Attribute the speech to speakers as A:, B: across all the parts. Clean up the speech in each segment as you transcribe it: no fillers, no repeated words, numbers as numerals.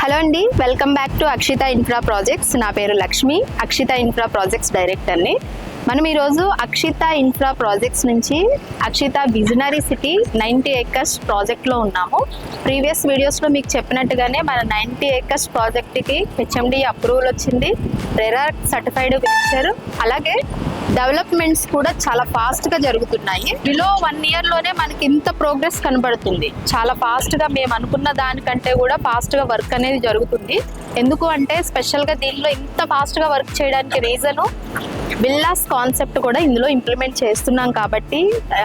A: Hello అండి, welcome back to Akshita infra projects. నా పేరు లక్ష్మి, అక్షిత ఇన్ఫ్రా ప్రాజెక్ట్స్ డైరెక్టర్ని. మనం ఈరోజు అక్షిత ఇన్ఫ్రా ప్రాజెక్ట్స్ నుంచి అక్షిత విజనరీ సిటీ 90 acres ప్రాజెక్ట్లో ఉన్నాము. ప్రీవియస్ వీడియోస్లో మీకు చెప్పినట్టుగానే మన 90 acres ప్రాజెక్ట్కి హెచ్ఎండి అప్రూవల్ వచ్చింది, రెరా సర్టిఫైడ్ వెంచర్. అలాగే డెవలప్మెంట్స్ కూడా చాలా ఫాస్ట్గా జరుగుతున్నాయి. బిలో 1 yearలోనే మనకి ఇంత ప్రోగ్రెస్ కనబడుతుంది. చాలా ఫాస్ట్గా మేము అనుకున్న దానికంటే కూడా ఫాస్ట్గా వర్క్ అనేది జరుగుతుంది. ఎందుకు అంటే స్పెషల్గా దీనిలో ఇంత ఫాస్ట్గా వర్క్ చేయడానికి రీజను విల్లాస్ కాన్సెప్ట్ కూడా ఇందులో ఇంప్లిమెంట్ చేస్తున్నాం కాబట్టి,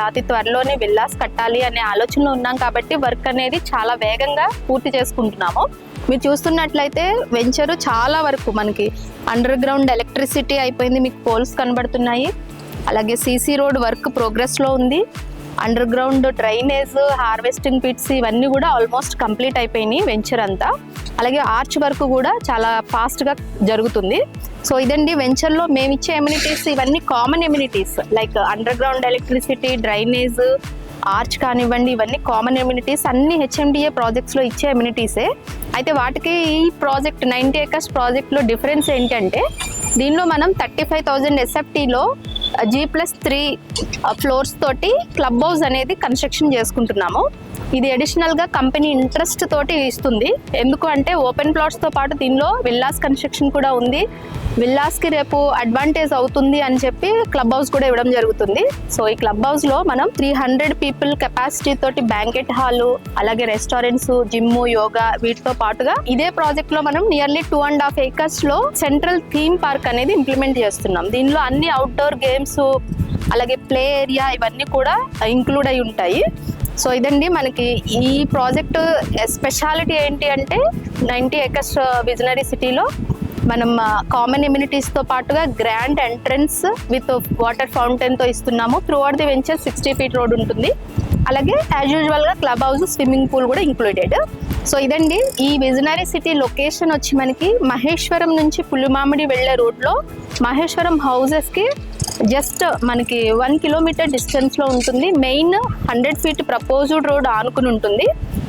A: అతి త్వరలోనే విల్లాస్ కట్టాలి అనే ఆలోచనలో ఉన్నాం కాబట్టి వర్క్ అనేది చాలా వేగంగా పూర్తి చేసుకుంటున్నాము. మీరు చూస్తున్నట్లయితే వెంచరు చాలా వరకు మనకి అండర్ గ్రౌండ్ ఎలక్ట్రిసిటీ అయిపోయింది, మీకు పోల్స్ కనబడుతున్నాయి. అలాగే సీసీ రోడ్ వర్క్ ప్రోగ్రెస్లో ఉంది. Underground drainage, harvesting pits ఇవన్నీ కూడా ఆల్మోస్ట్ కంప్లీట్ అయిపోయినాయి వెంచర్ అంతా. అలాగే ఆర్చ్ వర్క్ కూడా చాలా ఫాస్ట్గా జరుగుతుంది. సో ఇదండి వెంచర్లో మేము ఇచ్చే ఎమ్యూనిటీస్. ఇవన్నీ common amenities like under ground electricity, drainage, arch కానివ్వండి, ఇవన్నీ కామన్ ఎమ్యూనిటీస్. అన్ని హెచ్ఎండిఏ ప్రాజెక్ట్స్లో ఇచ్చే ఎమ్యూనిటీసే. అయితే వాటికి ఈ ప్రాజెక్ట్ 90 acres ప్రాజెక్ట్లో డిఫరెన్స్ ఏంటంటే, దీనిలో మనం 35,000 SFTలో G+3 ఫ్లోర్స్ తోటి క్లబ్ హౌస్ అనేది కన్స్ట్రక్షన్ చేసుకుంటున్నాము. ఇది అడిషనల్గా కంపెనీ ఇంట్రెస్ట్ తోటి ఇస్తుంది. ఎందుకు అంటే ఓపెన్ ప్లాట్స్తో పాటు దీనిలో విల్లాస్ కన్స్ట్రక్షన్ కూడా ఉంది. విల్లాస్కి రేపు అడ్వాంటేజ్ అవుతుంది అని చెప్పి క్లబ్ హౌస్ కూడా ఇవ్వడం జరుగుతుంది. సో ఈ క్లబ్ హౌస్లో మనం 300 people కెపాసిటీ తోటి బ్యాంకెట్ హాలు, అలాగే రెస్టారెంట్స్, జిమ్, యోగా వీటితో పాటుగా ఇదే ప్రాజెక్ట్లో మనం నియర్లీ 2.5 acresలో సెంట్రల్ థీమ్ పార్క్ అనేది ఇంప్లిమెంట్ చేస్తున్నాం. దీనిలో అన్ని అవుట్డోర్ గేమ్స్, అలాగే ప్లే ఏరియా ఇవన్నీ కూడా ఇంక్లూడ్ అయి ఉంటాయి. సో ఇదండి మనకి ఈ ప్రాజెక్ట్ స్పెషాలిటీ ఏంటి అంటే, 90 acres విజనరీ సిటీలో మనం కామన్ ఎమ్యూనిటీస్తో పాటుగా గ్రాండ్ ఎంట్రన్స్ విత్ వాటర్ ఫౌంటైన్తో ఇస్తున్నాము. Through out the venture 60 feet road ఉంటుంది. అలాగే యాజ్ యూజువల్గా క్లబ్ హౌస్, స్విమ్మింగ్ పూల్ కూడా ఇంక్లూడెడ్. సో ఇదండి ఈ విజనరీ సిటీ లొకేషన్ వచ్చి మనకి మహేశ్వరం నుంచి పులిమామిడి వెళ్ళే రోడ్లో మహేశ్వరం హౌజెస్కి జస్ట్ మనకి 1 kilometer డిస్టెన్స్లో ఉంటుంది. మెయిన్ 100 feet ప్రపోజ్డ్ రోడ్ ఆనుకుని ఉంటుంది.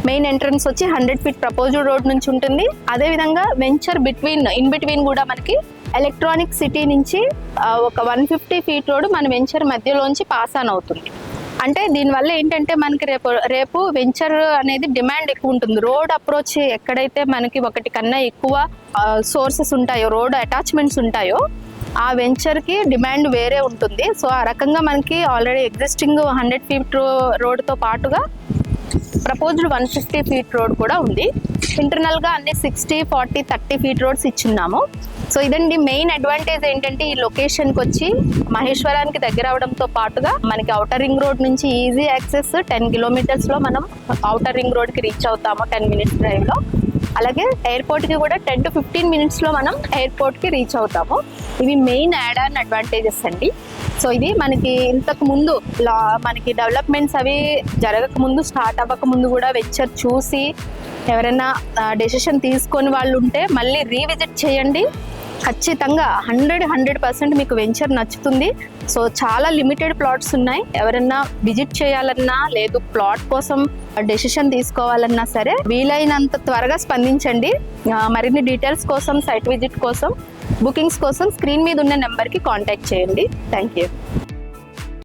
A: మెయిన్ ఎంట్రన్స్ వచ్చి 100 feet ప్రపోజ్డ్ రోడ్ నుంచి ఉంటుంది. అదేవిధంగా వెంచర్ ఇన్ బిట్వీన్ కూడా మనకి ఎలక్ట్రానిక్ సిటీ నుంచి ఒక 150 feet రోడ్ మన వెంచర్ మధ్యలోంచి పాస్ ఆన్ అవుతుంది. అంటే దీనివల్ల ఏంటంటే మనకి రేపు వెంచర్ అనేది డిమాండ్ ఎక్కువ ఉంటుంది. రోడ్ అప్రోచ్ ఎక్కడైతే మనకి ఒకటి కన్నా ఎక్కువ సోర్సెస్ ఉంటాయో, రోడ్ అటాచ్మెంట్స్ ఉంటాయో, ఆ వెంచర్కి డిమాండ్ వేరే ఉంటుంది. సో ఆ రకంగా మనకి ఆల్రెడీ ఎగ్జిస్టింగ్ 100 feet రోడ్తో పాటుగా ప్రపోజ్డ్ 150 feet రోడ్ కూడా ఉంది. ఇంటర్నల్గా అన్ని 60, 40, 30 feet రోడ్స్ ఇచ్చున్నాము. సో ఇదండి మెయిన్ అడ్వాంటేజ్ ఏంటంటే, ఈ లొకేషన్కి వచ్చి మహేశ్వరానికి దగ్గర అవడంతో పాటుగా మనకి ఔటర్ రింగ్ రోడ్ నుంచి ఈజీ యాక్సెస్. 10 kilometersలో మనం ఔటర్ రింగ్ రోడ్కి రీచ్ అవుతాము 10 minutes డ్రైవ్లో. అలాగే ఎయిర్పోర్ట్కి కూడా 10 to 15 minutesలో మనం ఎయిర్పోర్ట్కి రీచ్ అవుతాము. ఇవి మెయిన్ యాడ్ ఆన్ అడ్వాంటేజెస్ అండి. సో ఇది మనకి ఇంతకు ముందు మనకి డెవలప్మెంట్స్ అవి జరగక ముందు, స్టార్ట్ అవ్వక ముందు కూడా వెంచర్ చూసి ఎవరైనా డెసిషన్ తీసుకొని వాళ్ళు ఉంటే మళ్ళీ రీవిజిట్ చేయండి. ఖచ్చితంగా 100% మీకు వెంచర్ నచ్చుతుంది. సో చాలా లిమిటెడ్ ప్లాట్స్ ఉన్నాయి. ఎవరైనా విజిట్ చేయాలన్నా, లేదు ప్లాట్ కోసం డెసిషన్ తీసుకోవాలన్నా సరే వీలైనంత త్వరగా స్పందించండి. మరిన్ని డీటెయిల్స్ కోసం, సైట్ విజిట్ కోసం, బుకింగ్స్ కోసం స్క్రీన్ మీద ఉన్న నెంబర్కి కాంటాక్ట్ చేయండి. Thank you.